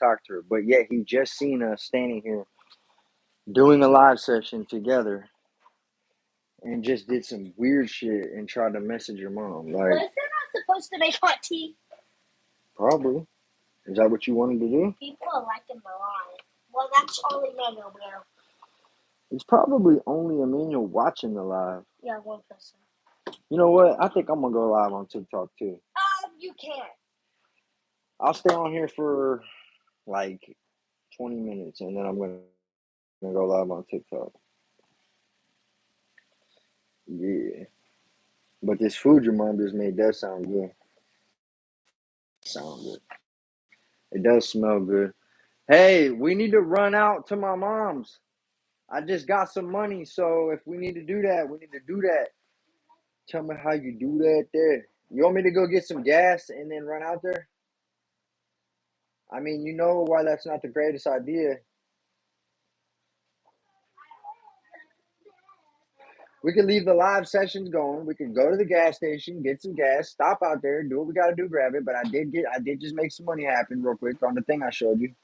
talk to her. But yet he just seen us standing here doing a live session together and just did some weird shit and tried to message your mom. Like, Was there not supposed to make hot tea? Probably. Is that what you wanted to do? People are liking the live. Well, that's only Manuel now. It's probably only Emmanuel watching the live. Yeah, one person. You know what? I think I'm going to go live on TikTok too. You can't. I'll stay on here for like 20 minutes and then I'm going to go live on TikTok. Yeah. But this food your mom just made does sound good. Sound good. It does smell good. Hey, we need to run out to my mom's. I just got some money, so if we need to do that, we need to do that. Tell me how you do that there. You want me to go get some gas and then run out there? I mean, you know why that's not the greatest idea. We could leave the live sessions going. We could go to the gas station, get some gas, stop out there, do what we gotta do, grab it. But I did just make some money happen real quick on the thing I showed you.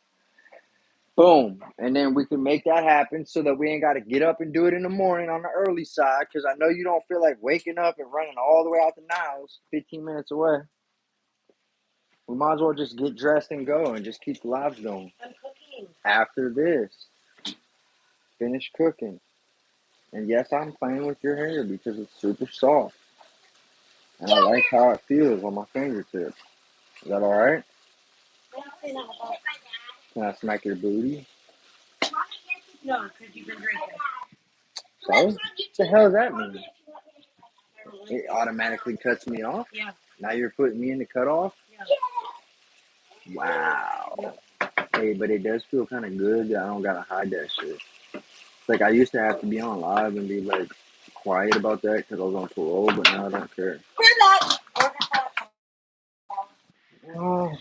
Boom. And then we can make that happen so that we ain't got to get up and do it in the morning on the early side. Because I know you don't feel like waking up and running all the way out the Niles, 15 minutes away. We might as well just get dressed and go and just keep the lives going. I'm cooking. After this, finish cooking. And yes, I'm playing with your hair because it's super soft. And I like how it feels on my fingertips. Is that alright? Can I smack your booty? No, because you've been drinking. So, what the hell does that mean? It automatically cuts me off? Yeah. Now you're putting me in the cutoff? Yeah. Wow. Hey, but it does feel kind of good that I don't gotta hide that shit. Like, I used to have to be on live and be, like, quiet about that because I was on parole, but now I don't care. Oh,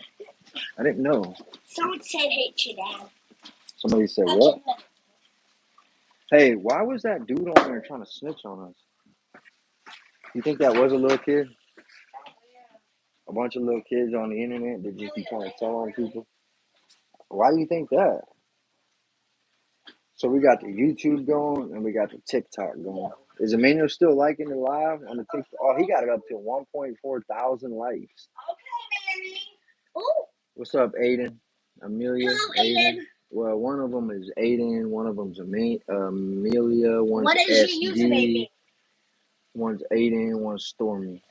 I didn't know. Someone said hate your dad. Somebody said what? Hey, why was that dude on there trying to snitch on us? You think that was a little kid? A bunch of little kids on the internet that just be trying to tell on people? Why do you think that? So we got the YouTube going and we got the TikTok going. Is Emmanuel still liking the live on the TikTok? Oh, he got it up to 1.4 thousand likes. Okay, Manny. Oh. What's up, Aiden? Amelia? Hello, Aiden. Well, one of them is Aiden. One of them's Amelia. One's what is SD. Your username? One's Aiden. One's Stormy.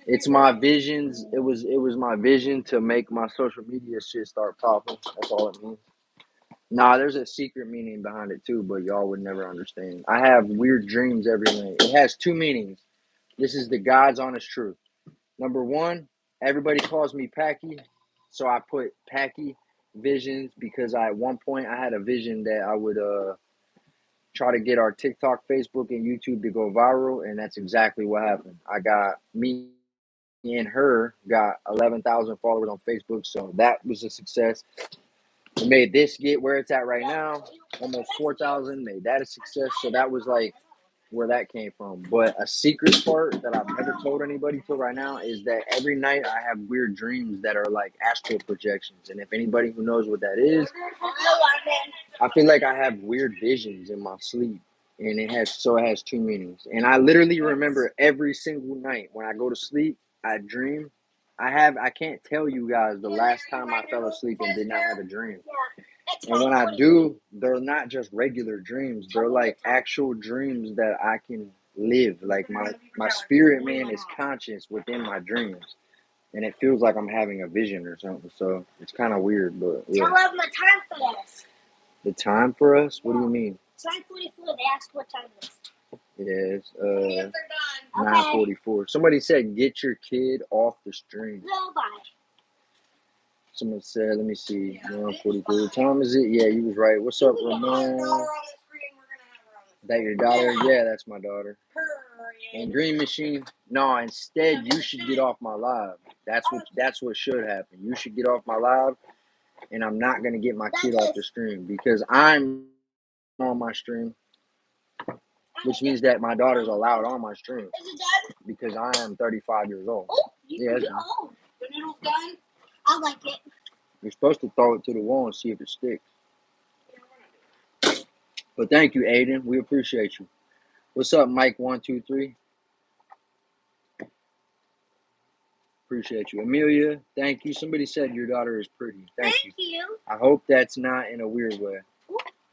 It's my visions. It was my vision to make my social media shit start popping. That's all it means. Nah, there's a secret meaning behind it too, but y'all would never understand. I have weird dreams every night. It has two meanings. This is the God's honest truth. Number one, everybody calls me Packy, so I put Packy Visions because at one point I had a vision that I would try to get our TikTok, Facebook, and YouTube to go viral, and that's exactly what happened. I got me and her got 11,000 followers on Facebook, so that was a success. We made this get where it's at right now, almost 4,000. Made that a success, so that was like where that came from. But a secret part that I've never told anybody till right now is that every night I have weird dreams that are like astral projections, and if anybody who knows what that is, I feel like I have weird visions in my sleep. And it has two meanings. And I literally remember every single night when I go to sleep, I dream. I can't tell you guys the last time I fell asleep and did not have a dream. And when I do, they're not just regular dreams. They're like actual dreams that I can live. Like my spirit man is conscious within my dreams. And it feels like I'm having a vision or something. So it's kind of weird, but yeah. Tell them the time for us. The time for us? What do you mean? It's 9:44. They asked what time it is. It is 9:44. Somebody said, "Get your kid off the stream." No, bye. Someone said, "Let me see, 9:43. What time is it?" Yeah, you was right. What's up, Ramon? That your daughter? Yeah, that's my daughter. And Dream Machine. No, instead you should get off my live. That's what should happen. You should get off my live, and I'm not gonna get my kid off the stream because I'm on my stream. Which means that my daughter's allowed on my stream. Is it done? Because I am 35 years old. Oh, you're old. The noodle's done? I like it. You're supposed to throw it to the wall and see if it sticks. But thank you, Aiden. We appreciate you. What's up, Mike123? Appreciate you. Amelia, thank you. Somebody said your daughter is pretty. Thank you. I hope that's not in a weird way.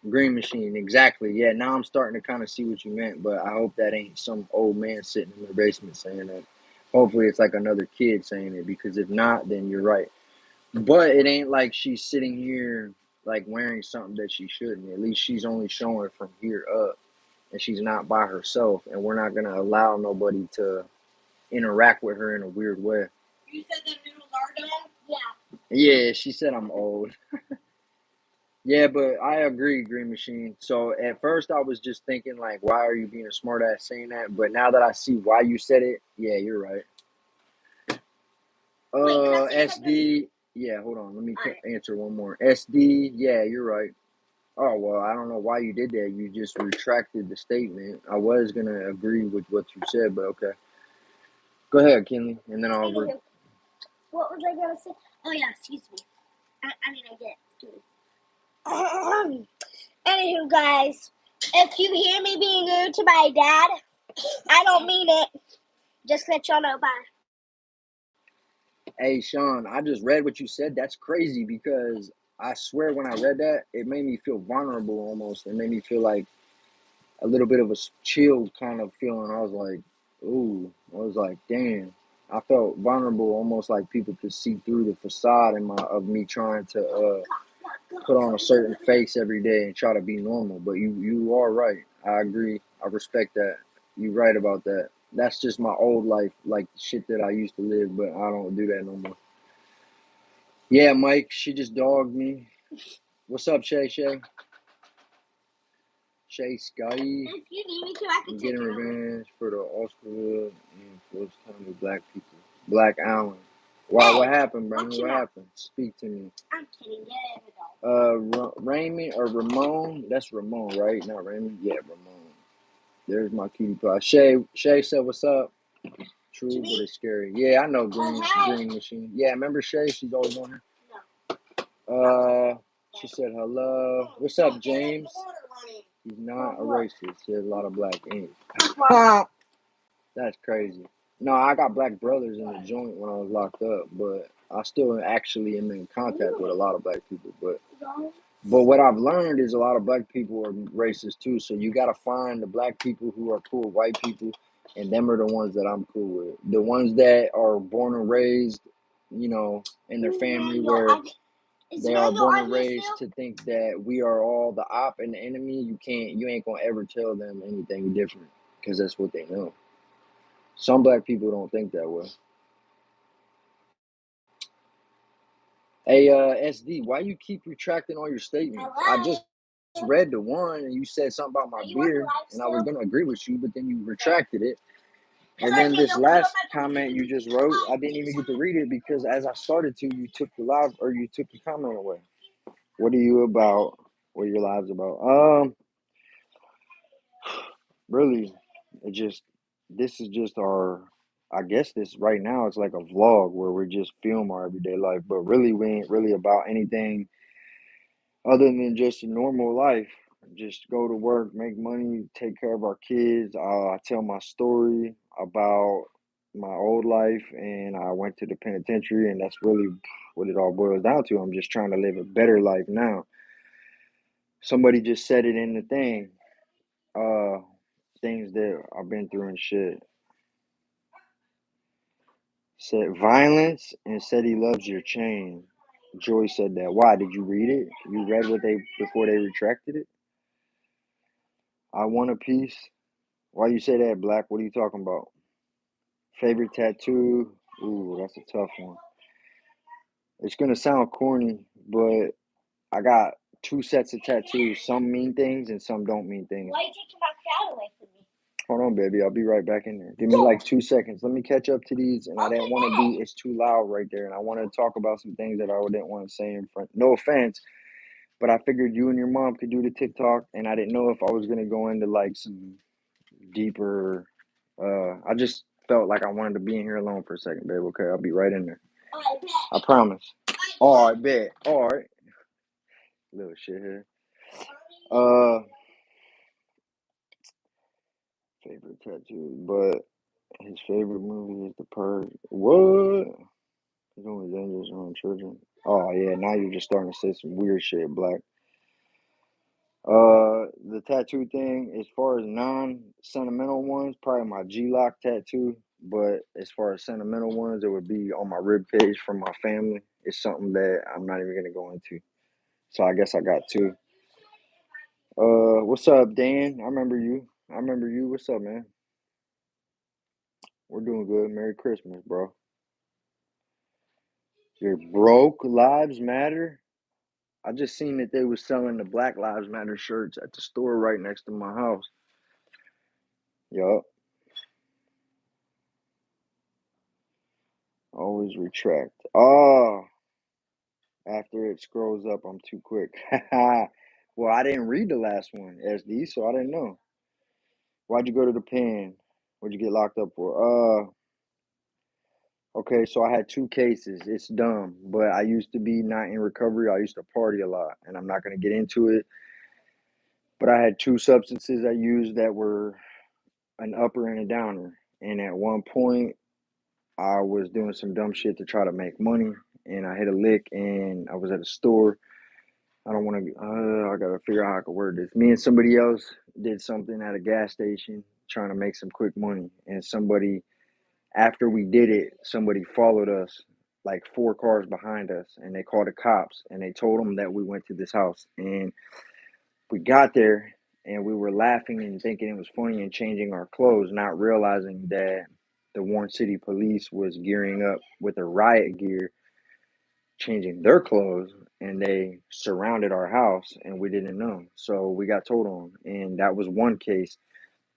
Green Machine, exactly. Yeah, now I'm starting to kind of see what you meant, but I hope that ain't some old man sitting in the basement saying that. Hopefully it's like another kid saying it, because if not, then you're right. But it ain't like she's sitting here like wearing something that she shouldn't. At least she's only showing from here up, and she's not by herself, and we're not gonna allow nobody to interact with her in a weird way. You said the noodles are done? Yeah. Yeah, she said I'm old. Yeah, but I agree, Green Machine. So at first I was just thinking like, why are you being a smart ass saying that? But now that I see why you said it, yeah, you're right. SD, yeah, hold on, let me answer one more. SD, yeah, you're right. Oh well, I don't know why you did that. You just retracted the statement. I was gonna agree with what you said, but okay. Go ahead, Kinley, and then I'll. What was I gonna say? Oh yeah, excuse me. I get it. Anywho, guys, if you hear me being rude to my dad, I don't mean it. Just let y'all know. Bye. Hey, Sean, I just read what you said. That's crazy, because I swear when I read that, it made me feel vulnerable almost. It made me feel like a little bit of a chill kind of feeling. I was like, ooh, I was like, damn. I felt vulnerable, almost like people could see through the facade of me trying to put on a certain face every day and try to be normal. But you are right. I agree. I respect that. You're right about that. That's just my old life, like shit that I used to live, but I don't do that no more. Yeah, Mike, she just dogged me. What's up, Shay? Shay Scotty. If you need me to, I can take Getting it revenge for the Oscarwood and first time with black people. Black Allen. Wow, what happened, Brandon? What happened? Speak to me. I'm kidding. Get it. Raymond or Ramon? That's Ramon, right? Not Raymond? Yeah, Ramon. There's my cutie pie. Shay said, what's up? True, but it's scary. Yeah, I know Green Machine. Yeah, remember Shay? She's always on here. She said hello. What's up, James? He's not a racist. He has a lot of black ink. That's crazy. No, I got black brothers in the joint when I was locked up, but I still actually am in contact with a lot of black people. But what I've learned is a lot of black people are racist too. So you got to find the black people who are cool with white people, and them are the ones that I'm cool with. The ones that are born and raised, you know, in their family where they are born and raised to think that we are all the op and the enemy. You ain't gonna ever tell them anything different, because that's what they know. Some black people don't think that way. Hey, SD, why you keep retracting all your statements? I just read the one and you said something about my beard, and I was gonna agree with you, but then you retracted it. And then this last comment you just wrote, I didn't even get to read it because as I started to, you took the comment away. What are you about? What are your lives about? Really, this is just our. I guess this right now it's like a vlog where we just film our everyday life, but really we ain't really about anything other than just a normal life. Just go to work, make money, take care of our kids. I tell my story about my old life, and I went to the penitentiary, and that's really what it all boils down to. I'm just trying to live a better life now. Somebody just said it in the thing. Uh, things that I've been through and shit. Said violence and said he loves your chain. Joy said that. Why? Did you read it? You read what they before they retracted it? I want a piece. Why you say that, Black? What are you talking about? Favorite tattoo? Ooh, that's a tough one. It's gonna sound corny, but I got two sets of tattoos. Some mean things and some don't mean things. Why are you taking my crowd away from me? Hold on, baby. I'll be right back in there. Give me like 2 seconds. Let me catch up to these. And I didn't want to be, it's too loud right there. And I want to talk about some things that I didn't want to say in front. No offense, but I figured you and your mom could do the TikTok. And I didn't know if I was going to go into like some deeper. I just felt like I wanted to be in here alone for a second, babe. Okay, I'll be right in there. I promise. All right, bet. All right, little shit here. Uh, favorite tattoo, but his favorite movie is The Purge. What? It's only dangerous around children. Oh yeah, now you're just starting to say some weird shit, Black. The tattoo thing, as far as non-sentimental ones, probably my G-Lock tattoo. But as far as sentimental ones, it would be on my rib cage from my family. It's something that I'm not even gonna go into. So I guess I got two. What's up, Dan? I remember you. I remember you. What's up, man? We're doing good. Merry Christmas, bro. Your broke lives matter. I just seen that they was selling the Black Lives Matter shirts at the store right next to my house. Yup. Always retract. Oh, after it scrolls up, I'm too quick. Well, I didn't read the last one, SD, so I didn't know. Why'd you go to the pen? What'd you get locked up for? Okay, so I had two cases. It's dumb, but I used to be not in recovery. I used to party a lot, and I'm not gonna get into it. But I had two substances I used that were an upper and a downer. And at one point, I was doing some dumb shit to try to make money, and I hit a lick, and I was at a store. I don't want to. I gotta figure out how I can word this. Me and somebody else did something at a gas station, trying to make some quick money, and somebody after we did it, somebody followed us like four cars behind us, and they called the cops, and they told them that we went to this house, and we got there, and we were laughing and thinking it was funny and changing our clothes, not realizing that the Warren City Police was gearing up with a riot gear, changing their clothes, and they surrounded our house, and we didn't know. So we got told on, and that was one case.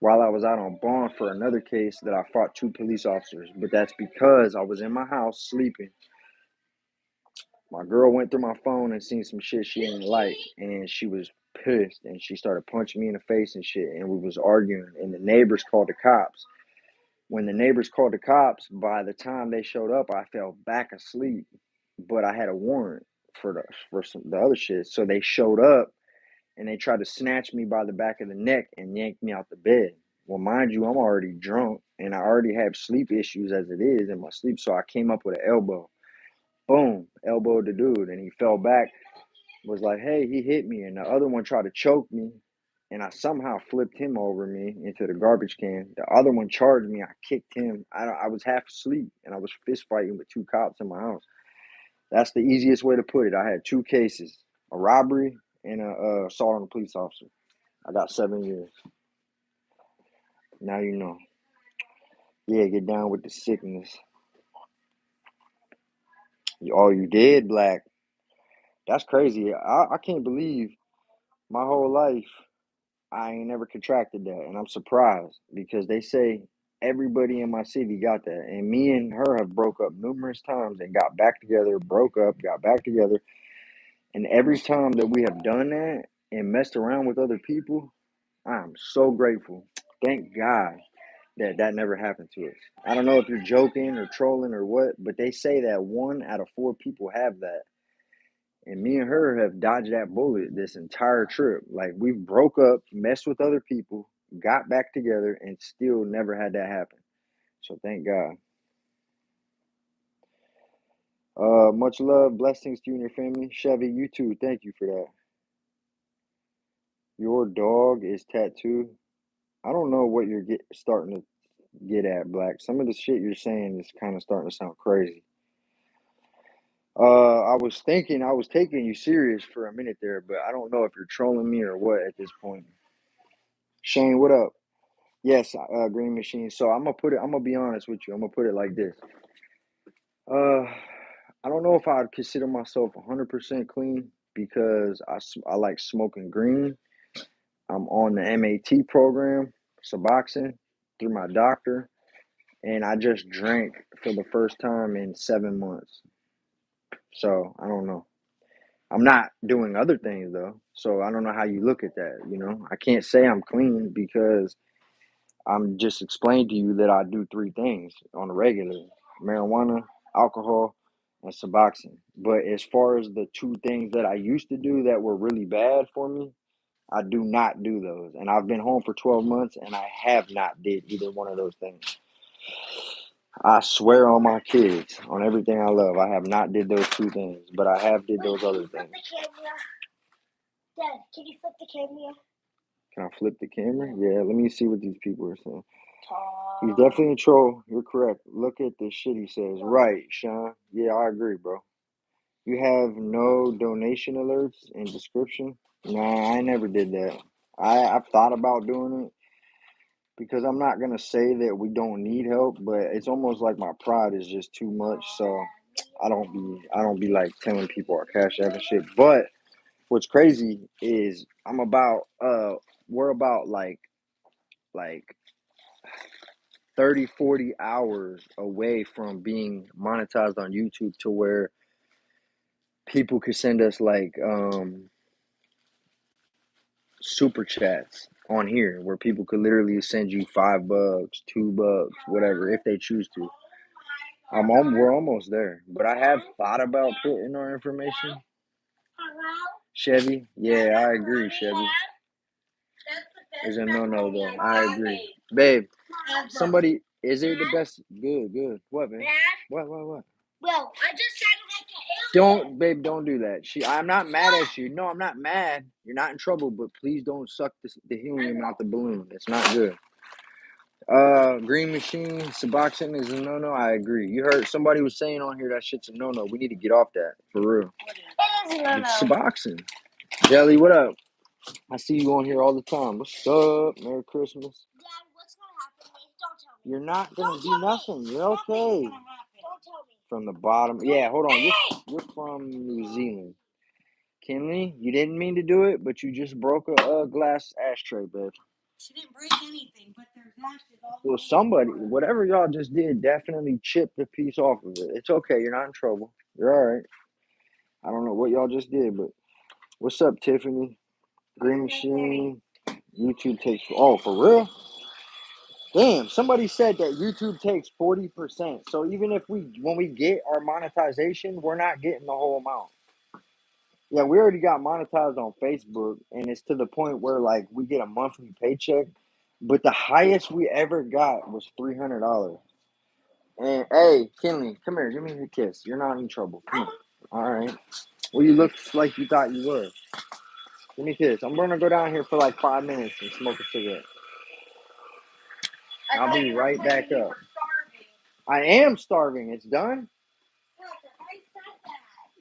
While I was out on bond for another case that I fought two police officers, but that's because I was in my house sleeping. My girl went through my phone and seen some shit she didn't like, and she was pissed, and she started punching me in the face and shit, and we was arguing, and the neighbors called the cops. When the neighbors called the cops, by the time they showed up, I fell back asleep, but I had a warrant the other shit, so they showed up and they tried to snatch me by the back of the neck and yank me out the bed. Well, mind you, I'm already drunk and I already have sleep issues as it is in my sleep, so I came up with an elbow. Boom, elbowed the dude, and he fell back. Was like, hey, he hit me, and the other one tried to choke me, and I somehow flipped him over me into the garbage can. The other one charged me. I kicked him. I was half asleep, and I was fist fighting with two cops in my house. That's the easiest way to put it. I had two cases: a robbery and a assault on a police officer. I got 7 years. Now you know. Yeah, get down with the sickness. Oh, you did, Black. That's crazy. I can't believe my whole life I ain't never contracted that, and I'm surprised because they say everybody in my city got that, and me and her have broke up numerous times and got back together, broke up, got back together, and every time that we have done that and messed around with other people, I'm so grateful. Thank God that that never happened to us. I don't know if you're joking or trolling or what, but they say that one out of four people have that. And me and her have dodged that bullet this entire trip. Like we broke up, messed with other people, got back together, and still never had that happen. So thank God. Much love, blessings to you and your family. Chevy, you too. Thank you for that. Your dog is tattooed. I don't know what you're starting to get at, Black. Some of the shit you're saying is kind of starting to sound crazy. I was thinking I was taking you serious for a minute there, but I don't know if you're trolling me or what at this point. Shane, what up? Yes, Green Machine. So I'm gonna put it. I'm gonna be honest with you. I'm gonna put it like this. Uh, I don't know if I'd consider myself 100% clean because I like smoking green. I'm on the MAT program, Suboxone, through my doctor, and I just drank for the first time in 7 months. So I don't know. I'm not doing other things though, so I don't know how you look at that. I can't say I'm clean because I'm just explaining to you that I do three things on a regular: marijuana, alcohol, and Suboxone. But as far as the two things that I used to do that were really bad for me, I do not do those. And I've been home for 12 months and I have not did either one of those things. I swear on my kids, on everything I love, I have not did those two things, but I have did those other things. Dad, can you flip the camera? Can I flip the camera? Yeah, let me see what these people are saying. He's definitely a troll. You're correct. Look at the shit he says. Right, Sean. Yeah, I agree, bro. You have no donation alerts in description? Nah, I never did that. I've thought about doing it because I'm not gonna say that we don't need help, but it's almost like my pride is just too much. So I don't be like telling people our cash app and shit. But what's crazy is we're about like 30, 40 hours away from being monetized on YouTube to where people could send us like super chats on here where people could literally send you $5, $2, whatever, if they choose to. We're almost there, but I have thought about putting our information. Chevy, yeah, I agree. Chevy is a no though. I agree, babe. Somebody, is it the best? Good. What, babe? What? Well, I just sounded like an Babe, don't do that. I'm not mad at you. No, I'm not mad. You're not in trouble, but please don't suck the helium out the balloon. It's not good. Green Machine, Suboxone is a no. I agree. You heard somebody was saying on here that shit's a no. We need to get off that for real. It is a no. It's Suboxone. Jelly, what up? I see you on here all the time. What's up? Merry Christmas. Dad, what's gonna happen to me? Don't tell me. You're not gonna do nothing. You're okay. Don't tell me. From the bottom. Yeah, hold on. You're from New Zealand. Kinley, you didn't mean to do it, but you just broke a glass ashtray, babe. She didn't break anything, but there's ashes all Well, somebody, whatever y'all just did, definitely chipped a piece off of it. It's okay. You're not in trouble. You're all right. I don't know what y'all just did, but what's up, Tiffany? Green Machine. YouTube takes. Oh, for real? Damn, somebody said that YouTube takes 40%. So even if when we get our monetization, we're not getting the whole amount. Yeah, we already got monetized on Facebook, and it's to the point where like we get a monthly paycheck, but the highest we ever got was $300. And hey, Kinley, come here, give me a kiss. You're not in trouble. Come on. All right. Well, you look like you thought you were. Give me a kiss. I'm gonna go down here for like 5 minutes and smoke a cigarette. I'll be right back up. I am starving. It's done.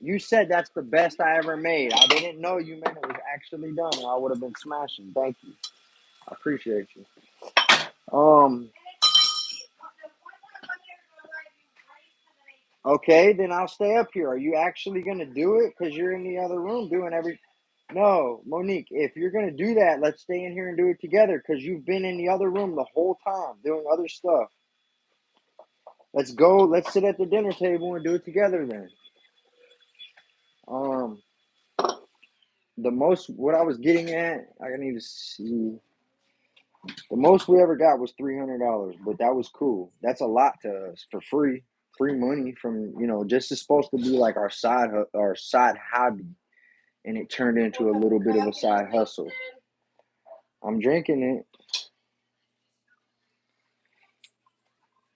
You said that's the best I ever made. I didn't know you meant it was actually done. I would have been smashing. Thank you. I appreciate you. Okay, then I'll stay up here. Are you actually gonna do it? Because you're in the other room doing every. No, Monique, if you're gonna do that, let's stay in here and do it together. Because you've been in the other room the whole time doing other stuff. Let's go. Let's sit at the dinner table and do it together then. The most what I was getting at, I need to see. The most we ever got was $300, but that was cool. That's a lot to us for free money from just it's supposed to be like our side hobby, and it turned into a little bit of a side hustle. I'm drinking it.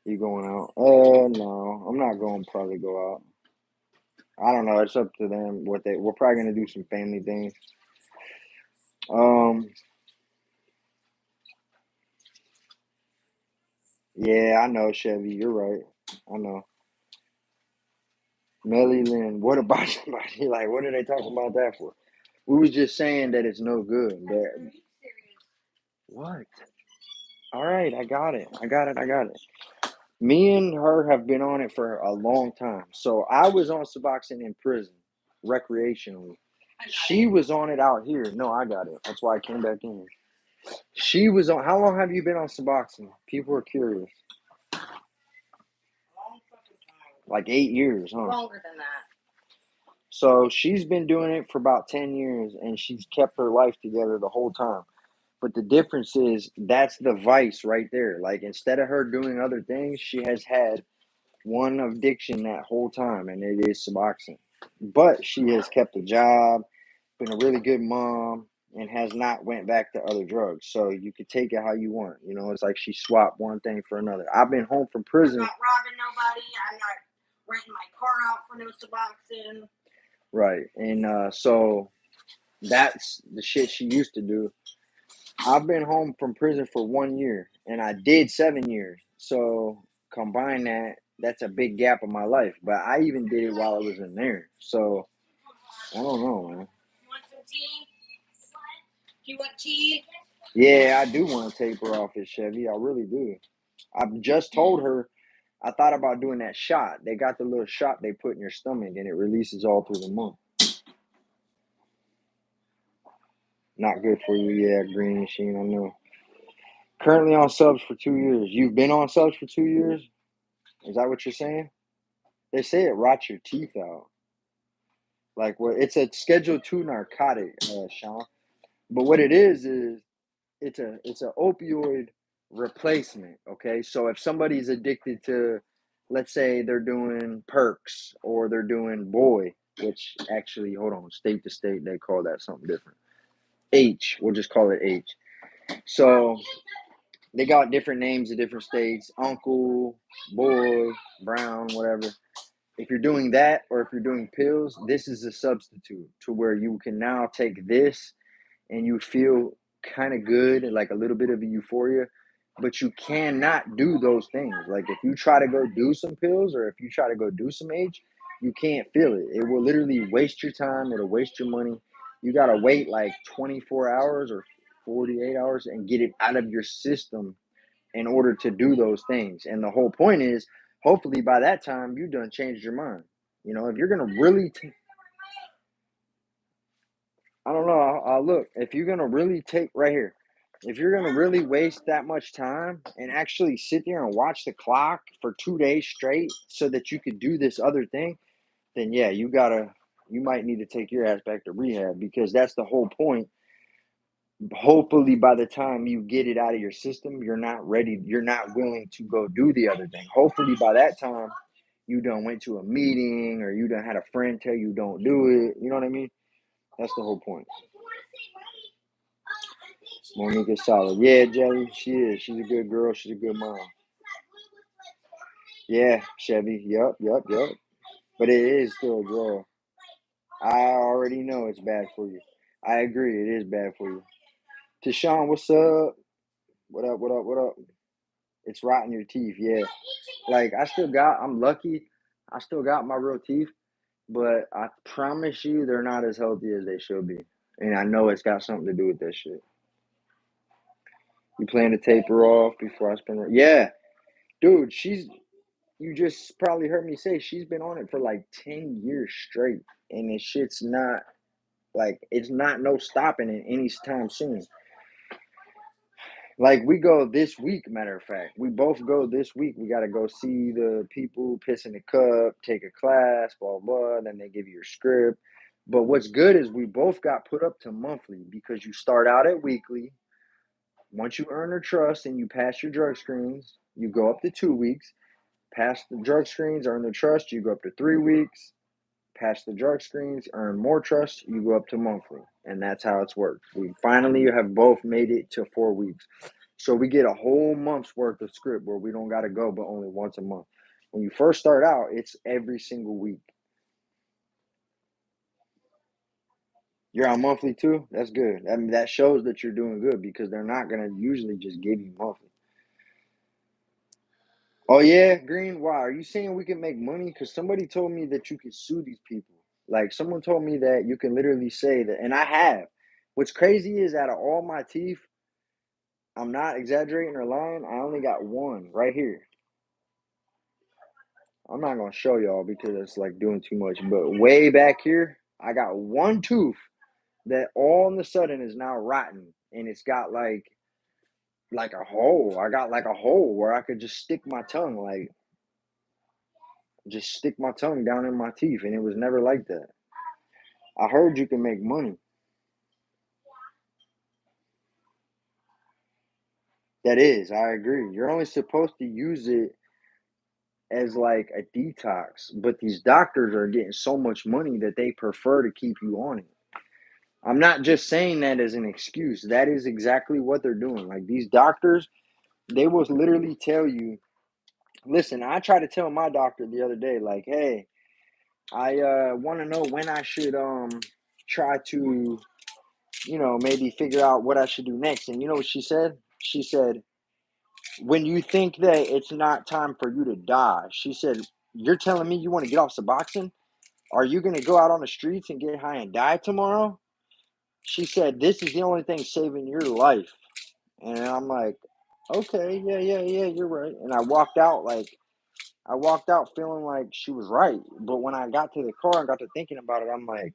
You going out? No, I'm not going. To probably go out. I don't know. It's up to them. We're probably gonna do some family things. Yeah, I know, Chevy. You're right. I know. Melly Lynn, what about somebody? Like, what are they talking about that for? We was just saying that it's no good. What? All right, I got it. Me and her have been on it for a long time. So I was on Suboxone in prison, recreationally. She was on it out here. No, I got it. That's why I came back in. She was on. How long have you been on Suboxone? People are curious. Like 8 years, huh? longer than that. So she's been doing it for about 10 years, and she's kept her life together the whole time. But the difference is that's the vice right there. Like instead of her doing other things, she has had one addiction that whole time, and it is Suboxone. But she has kept a job, been a really good mom, and has not went back to other drugs. So you could take it how you want. You know, it's like she swapped one thing for another. I've been home from I'm prison. not robbing nobody. I'm not renting my car out for no Suboxone. Right. And so that's the shit she used to do. I've been home from prison for 1 year, and I did 7 years. So combine that, that's a big gap in my life. But I even did it while I was in there. So I don't know, man. You want some tea? Do you want tea? Yeah, I do want to taper off his Chevy. I really do. I've just told her I thought about doing that shot. They got the little shot they put in your stomach, and it releases all through the month. Not good for you, yeah, Green Machine, I know. Currently on subs for 2 years. You've been on subs for 2 years? Is that what you're saying? They say it rots your teeth out. Like, well, it's a Schedule 2 narcotic, Sean. But what it is it's a opioid replacement. Okay, so if somebody's addicted to, let's say they're doing perks or they're doing boy, which actually, hold on, state to state they call that something different. H, we'll just call it H. So they got different names in different states: uncle, boy, brown, whatever. If you're doing that, or if you're doing pills, this is a substitute to where you can now take this and you feel kind of good and like a little bit of a euphoria, but you cannot do those things. Like if you try to go do some pills or if you try to go do some H, you can't feel it. It will literally waste your time. It'll waste your money. You got to wait like 24 hours or 48 hours and get it out of your system in order to do those things. And the whole point is, hopefully by that time, you done changed your mind. You know, if you're going to really I don't know. I'll look. If you're gonna really take right here, if you're gonna really waste that much time and actually sit there and watch the clock for 2 days straight so that you could do this other thing, then yeah, you might need to take your ass back to rehab because that's the whole point. Hopefully, by the time you get it out of your system, you're not ready. You're not willing to go do the other thing. Hopefully, by that time, you done went to a meeting or you done had a friend tell you don't do it. You know what I mean? That's the whole point. Monique is solid. Yeah, Jelly, she is. She's a good girl. She's a good mom. Yeah, Chevy. Yup. But it is still a drug. I already know it's bad for you. I agree. It is bad for you. Tashawn, what's up? What up? It's rotting your teeth. Yeah. Like, I'm lucky. I still got my real teeth. But I promise you, they're not as healthy as they should be. And I know it's got something to do with that shit. You plan to taper off before I spend. Yeah. Dude, you just probably heard me say she's been on it for like 10 years straight. And this shit's not it's not no stopping it anytime soon. Like we go this week, matter of fact. We both go this week. We got to go see the people piss in the cup, take a class, blah, blah. Then they give you your script. But what's good is we both got put up to monthly because you start out at weekly. Once you earn their trust and you pass your drug screens, you go up to 2 weeks. Pass the drug screens, earn their trust, you go up to 3 weeks. Pass the drug screens, earn more trust, you go up to monthly. And that's how it's worked. We finally have both made it to 4 weeks. So we get a whole month's worth of script where we don't got to go but only once a month. When you first start out, it's every single week. You're on monthly too? That's good. I mean, that shows that you're doing good because they're not going to usually just give you monthly. Oh yeah, Green. Why are you saying we can make money? Because somebody told me that you can sue these people. Like someone told me that you can literally say that, and I have. What's crazy is out of all my teeth, I'm not exaggerating or lying. I only got one right here. I'm not gonna show y'all because it's like doing too much. But way back here, I got one tooth that all of a sudden is now rotten, and it's got like a hole. I got like a hole where I could just stick my tongue like just stick my tongue down in my teeth, and it was never like that. I heard you can make money. That is, I agree. You're only supposed to use it as like a detox, but these doctors are getting so much money that they prefer to keep you on it. I'm not just saying that as an excuse. That is exactly what they're doing. Like these doctors, they will literally tell you, listen, I tried to tell my doctor the other day, like, hey, I want to know when I should try to, maybe figure out what I should do next. And you know what she said? She said, when you think that it's not time for you to die, she said, you're telling me you want to get off Suboxone? Are you going to go out on the streets and get high and die tomorrow? She said, this is the only thing saving your life. And I'm like, okay, yeah, you're right. And I walked out feeling like she was right. But when I got to the car and got to thinking about it, I'm like,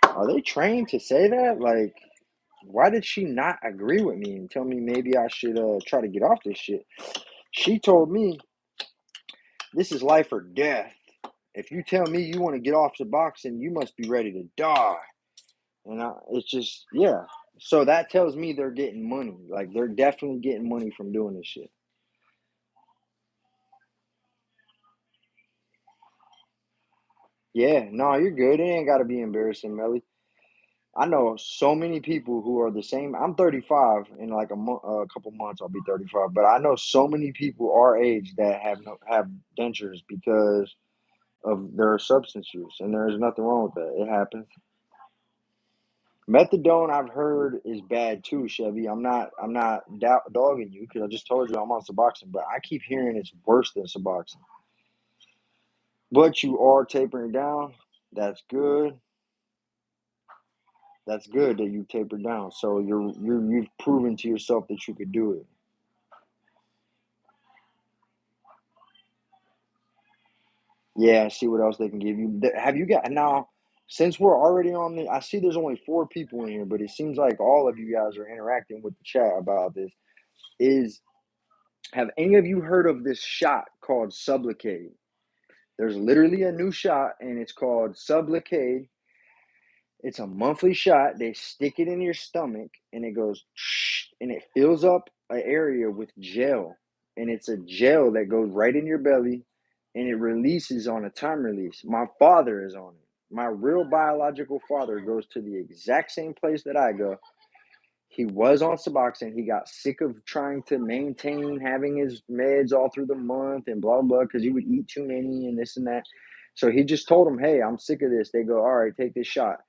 are they trained to say that? Like, why did she not agree with me and tell me maybe I should try to get off this shit? She told me, this is life or death. If you tell me you want to get off Suboxone, you must be ready to die. And it's just, yeah. So that tells me they're getting money. Like, they're definitely getting money from doing this shit. Yeah, no, you're good. It ain't got to be embarrassing, Melly. I know so many people who are the same. I'm 35. In like a couple months, I'll be 35. But I know so many people our age that have dentures because of their substance use, and there's nothing wrong with that. It happens. Methadone, I've heard, is bad too, Chevy. I'm not dogging you because I just told you I'm on Suboxone, but I keep hearing it's worse than Suboxone. But you are tapering down. That's good. That's good that you tapered down. So you've proven to yourself that you could do it. Yeah, see what else they can give you. Have you got now? Since we're already on the, I see there's only 4 people in here, but it seems like all of you guys are interacting with the chat about this. Is Have any of you heard of this shot called Sublocade? There's literally a new shot, and it's called Sublocade. It's a monthly shot. They stick it in your stomach, and it goes, and it fills up an area with gel. And it's a gel that goes right in your belly, and it releases on a time release. My father is on it. My real biological father goes to the exact same place that I go. He was on Suboxone. He got sick of trying to maintain having his meds all through the month and blah, blah, because he would eat too many and this and that. So he just told him, hey, I'm sick of this. They go, all right, take this shot.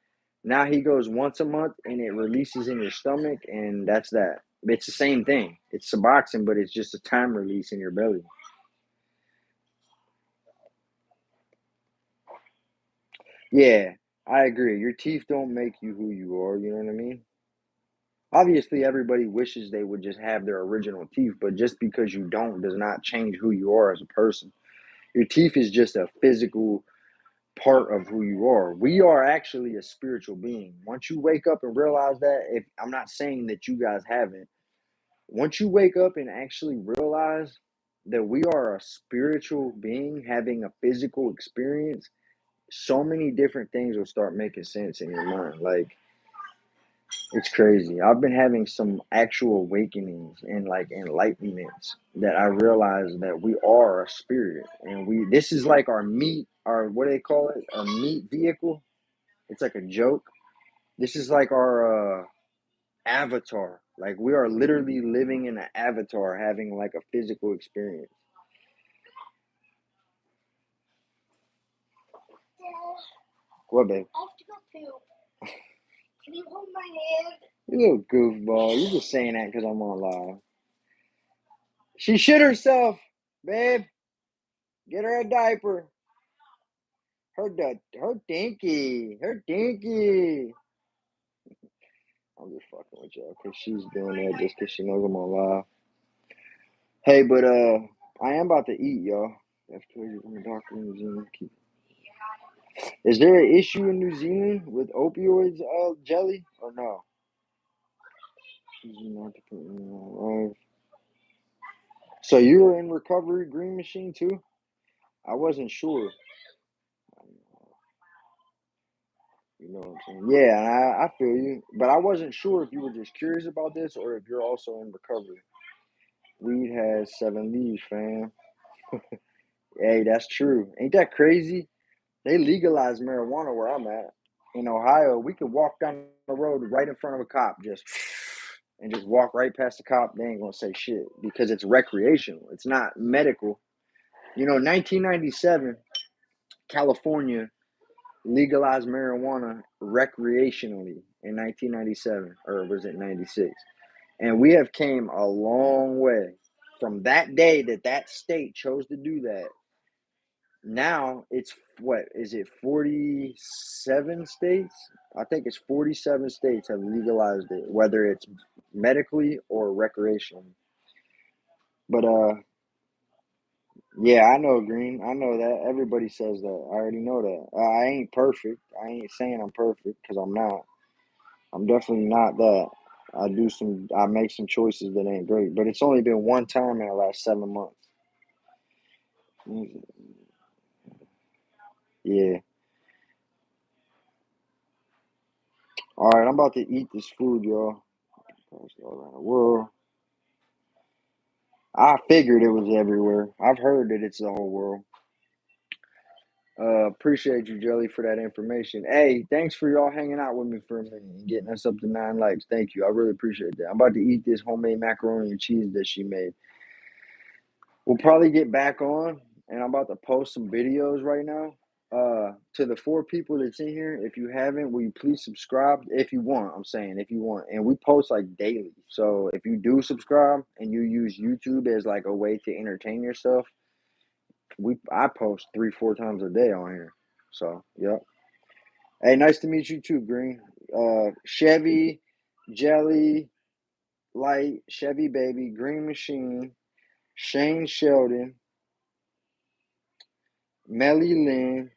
Now he goes once a month and it releases in your stomach, and that's that. It's the same thing. It's Suboxone, but it's just a time release in your belly. Yeah, I agree. Your teeth don't make you who you are. You know what I mean? Obviously, everybody wishes they would just have their original teeth, but just because you don't does not change who you are as a person. Your teeth is just a physical part of who you are. We are actually a spiritual being. Once you wake up and realize that, if I'm not saying that you guys haven't, once you wake up and actually realize that we are a spiritual being having a physical experience, so many different things will start making sense in your mind. Like, it's crazy. I've been having some actual awakenings and like enlightenments that I realize that we are a spirit, and this is like our meat, our, what do they call it? A meat vehicle. It's like a joke. This is like our avatar. Like, we are literally living in an avatar having like a physical experience. What, babe? I have to go poo. Can you hold my hand? You little goofball. You're just saying that because I'm on live. She shit herself, babe. Get her a diaper. Her dinky. Her dinky. I'm just fucking with y'all because she's doing that just because she knows I'm on live. Hey, but I am about to eat, y'all. That's crazy. I'm a doctor in New Zealand. Is there an issue in New Zealand with opioids, jelly, or no? So you were in recovery green machine too? I wasn't sure. You know what I'm saying? Yeah, I feel you. But I wasn't sure if you were just curious about this or if you're also in recovery. Weed has 7 leaves, fam. Hey, that's true. Ain't that crazy? They legalized marijuana where I'm at. In Ohio, we could walk down the road right in front of a cop, just and just walk right past the cop. They ain't gonna say shit because it's recreational. It's not medical. 1997, California legalized marijuana recreationally in 1997, or was it 96? And we have came a long way from that day that state chose to do that. Now it's what is it 47 states? I think it's 47 states have legalized it, whether it's medically or recreationally. But yeah, I know Green. I know that. Everybody says that. I already know that. I ain't perfect. I ain't saying I'm perfect because I'm not. I'm definitely not that. I make some choices that ain't great, but it's only been one time in the last 7 months. Yeah. All right, I'm about to eat this food, y'all. It's all around the world. I figured it was everywhere. I've heard that it's the whole world. Appreciate you, Jelly, for that information. Hey, thanks for y'all hanging out with me for a minute and getting us up to 9 likes. Thank you. I really appreciate that. I'm about to eat this homemade macaroni and cheese that she made. We'll probably get back on, and I'm about to post some videos right now. To the 4 people that's in here, if you haven't, will you please subscribe? If you want, I'm saying if you want. And we post like daily. So if you do subscribe and you use YouTube as like a way to entertain yourself, I post 3-4 times a day on here. So yep. Hey, nice to meet you too, Green. Chevy, Jelly, Light, Chevy Baby, Green Machine, Shane Sheldon, Melly Lynn.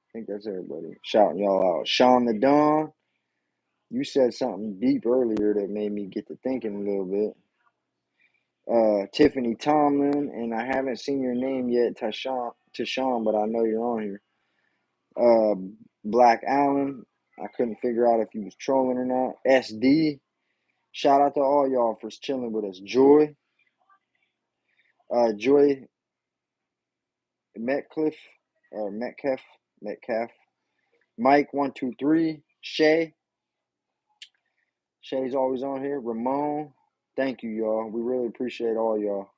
I think that's everybody. Shouting y'all out. Sean the Don. You said something deep earlier that made me get to thinking a little bit. Tiffany Tomlin, and I haven't seen your name yet, Tashawn, but I know you're on here. Uh, Black Allen. I couldn't figure out if he was trolling or not. SD. Shout out to all y'all for chilling with us. Joy. Joy Metcalf or Metcalf. Mike 123. Shay. Shay's always on here. Ramon. Thank you, y'all. We really appreciate all y'all.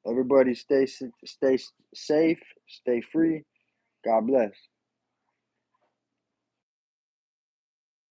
Everybody stay safe, stay free. God bless.